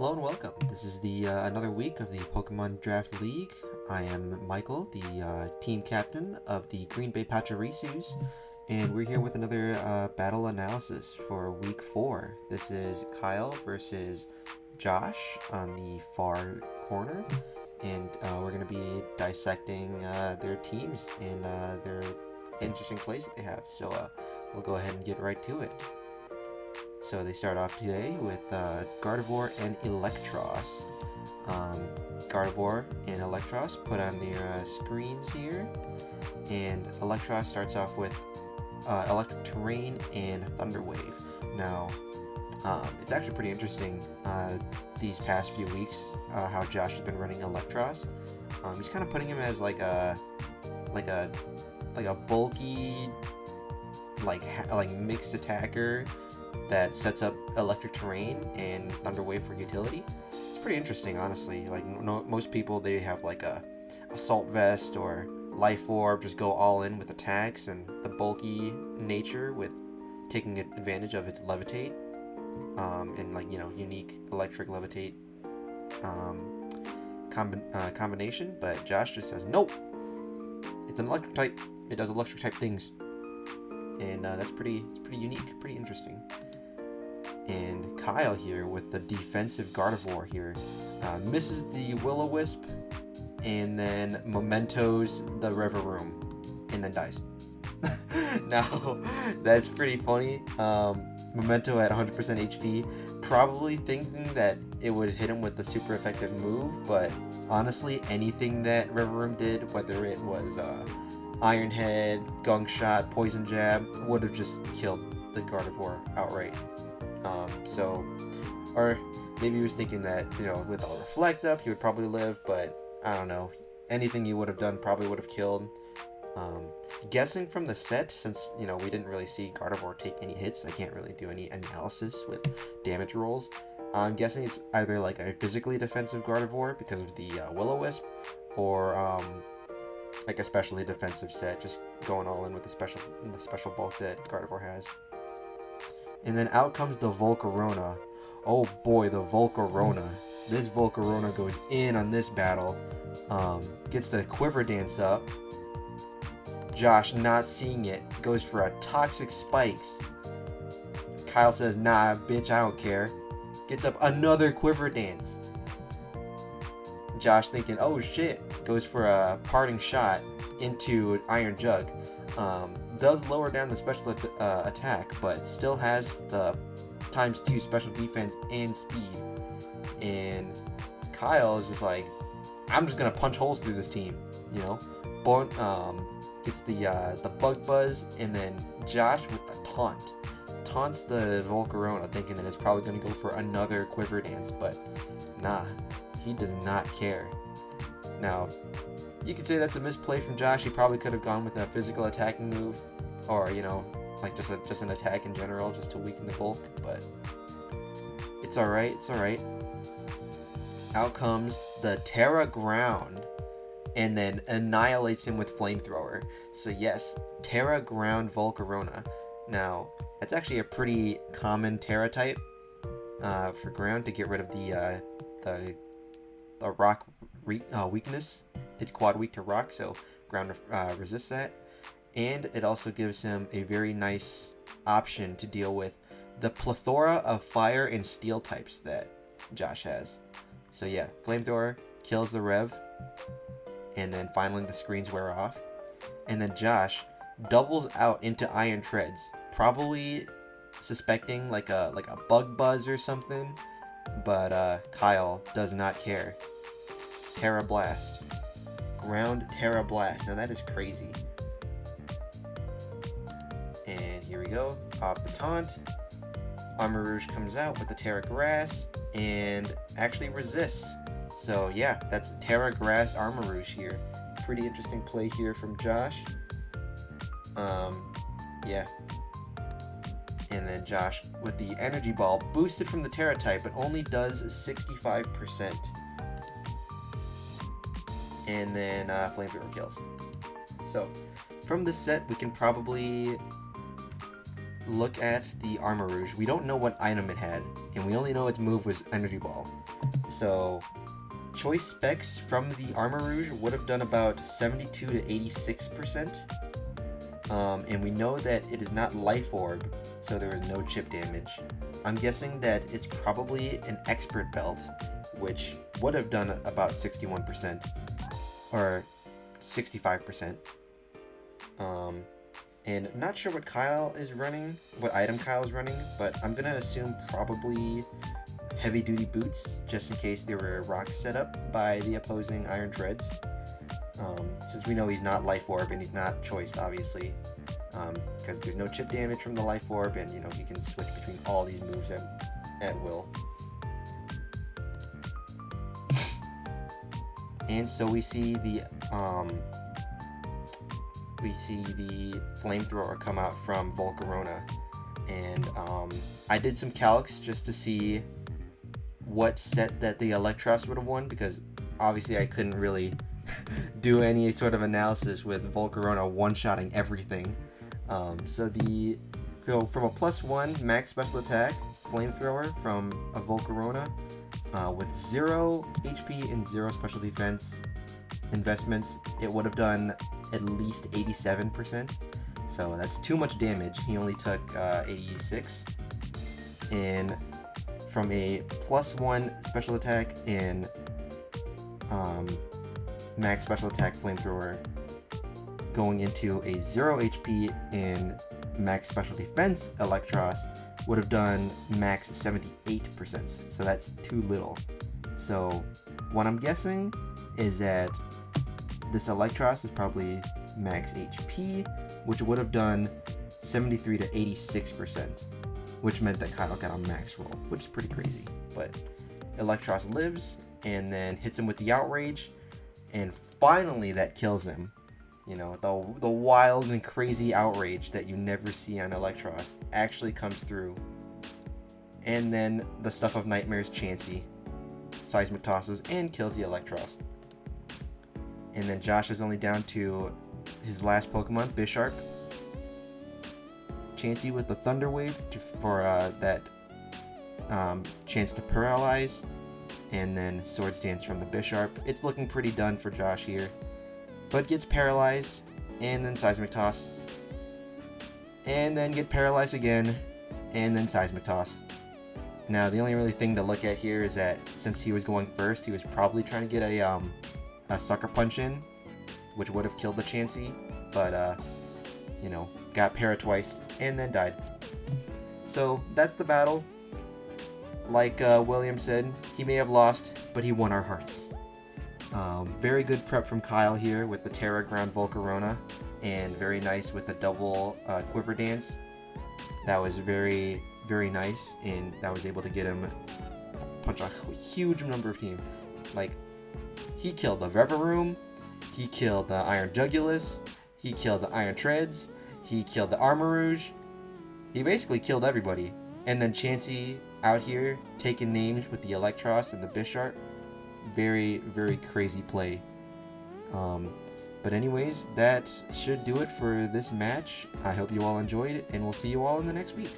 Hello and welcome. This is the another week of the Pokemon Draft League. I am Michael, the team captain of the Green Bay Pachirisus, and we're here with another battle analysis for Week 4. This is Kyle versus Josh on the far corner, and we're going to be dissecting their teams and their interesting plays that they have. So we'll go ahead and get right to it. So they start off today with Gardevoir and Electros. Gardevoir and Electros put on their screens here. And Electros starts off with Electric Terrain and Thunder Wave. Now, it's actually pretty interesting these past few weeks how Josh has been running Electros. He's kind of putting him as like a bulky, like mixed attacker that sets up Electric Terrain and Thunder Wave for utility. It's pretty interesting, honestly. Like most people, they have like a Assault Vest or Life Orb, just go all in with attacks, and the bulky nature with taking advantage of its Levitate and unique Electric Levitate combination. But Josh just says nope. It's an Electric type. It does Electric type things, and it's pretty unique, pretty interesting. And Kyle here with the defensive Gardevoir here misses the Will-O-Wisp and then mementos the River-Room and then dies. Now, that's pretty funny. Memento at 100% HP, probably thinking that it would hit him with the super effective move, but honestly, anything that River-Room did, whether it was Iron Head, Gunk Shot, Poison Jab, would have just killed the Gardevoir outright. Or maybe he was thinking that, with all Reflect up, he would probably live, but I don't know. Anything he would have done probably would have killed. Guessing from the set, since, we didn't really see Gardevoir take any hits, I can't really do any analysis with damage rolls. I'm guessing it's either like a physically defensive Gardevoir because of the Will-O-Wisp, or like a specially defensive set, just going all in with the special bulk that Gardevoir has. And then out comes the Volcarona. Oh boy, the Volcarona. This Volcarona goes in on this battle. Gets the Quiver Dance up. Josh, not seeing it, goes for a Toxic Spikes. Kyle says, nah, bitch, I don't care. Gets up another Quiver Dance. Josh thinking, oh shit, goes for a Parting Shot into Iron Jug. Does lower down the special attack, but still has the ×2 special defense and speed. And Kyle is just like, I'm just gonna punch holes through this team, Gets the Bug Buzz, and then Josh with the taunt. Taunts the Volcarona, thinking that it's probably gonna go for another Quiver Dance, but nah, he does not care. Now, you could say that's a misplay from Josh. He probably could have gone with a physical attacking move, or like just an attack in general, just to weaken the bulk. But it's all right. It's all right. Out comes the Terra Ground, and then annihilates him with Flamethrower. So yes, Terra Ground Volcarona. Now that's actually a pretty common Terra type for ground, to get rid of the rock weakness. It's quad weak to rock, so ground resists that. And it also gives him a very nice option to deal with the plethora of fire and steel types that Josh has. So yeah, Flamethrower kills the Rev, and then finally the screens wear off. And then Josh doubles out into Iron Treads, probably suspecting like a Bug Buzz or something, but Kyle does not care. Terra Blast. Ground Terra Blast. Now that is crazy. And here we go. Off the taunt. Armarouge comes out with the Terra Grass and actually resists. So yeah, that's Terra Grass Armarouge here. Pretty interesting play here from Josh. Yeah. And then Josh with the Energy Ball, boosted from the Terra type, but only does 65%. And then Flamethrower kills. So from this set, we can probably look at the Armor Rouge, we don't know what item it had, and we only know its move was Energy Ball. So, choice specs from the Armor Rouge would have done about 72 to 86%. And we know that it is not Life Orb, so there is no chip damage. I'm guessing that it's probably an Expert Belt, which would have done about 61%, or 65%. And not sure what Kyle is running, what item Kyle is running, but I'm gonna assume probably heavy duty boots, just in case there were rocks set up by the opposing Iron Treads. Since we know he's not Life Orb and he's not choiced, obviously, because there's no chip damage from the Life Orb, and he can switch between all these moves at will. And so we see the flamethrower come out from Volcarona, and I did some calcs just to see what set that the Electros would have won, because obviously I couldn't really do any sort of analysis with Volcarona one-shotting everything. So from a +1 max special attack flamethrower from a Volcarona with 0 HP and 0 special defense investments, it would have done at least 87%. So that's too much damage. He only took 86. And from a +1 special attack in max special attack flamethrower going into a 0 HP in max special defense Electros would have done max 78%. So that's too little. So what I'm guessing is that this Electros is probably max HP, which would have done 73 to 86%, which meant that Kyle got a max roll, which is pretty crazy. But Electros lives and then hits him with the Outrage, and finally that kills him. The wild and crazy Outrage that you never see on Electros actually comes through. And then the Stuff of Nightmares Chansey seismic tosses and kills the Electros. And then Josh is only down to his last Pokemon, Bisharp. Chansey with the Thunder Wave for that chance to paralyze. And then Swords Dance from the Bisharp. It's looking pretty done for Josh here. But gets paralyzed, and then Seismic Toss. And then get paralyzed again, and then Seismic Toss. Now, the only really thing to look at here is that since he was going first, he was probably trying to get a Sucker Punch in, which would have killed the Chansey, but, got para twice, and then died. So, that's the battle. Like William said, he may have lost, but he won our hearts. Very good prep from Kyle here with the Terra Ground Volcarona, and very nice with the double Quiver Dance. That was very, very nice, and that was able to get him punch a huge number of teams. Like, he killed the Reveroom, he killed the Iron Jugulus, he killed the Iron Treads, he killed the Armor Rouge. He basically killed everybody. And then Chansey out here taking names with the Electros and the Bisharp. Very, very crazy play. But anyways, that should do it for this match. I hope you all enjoyed it, and we'll see you all in the next week.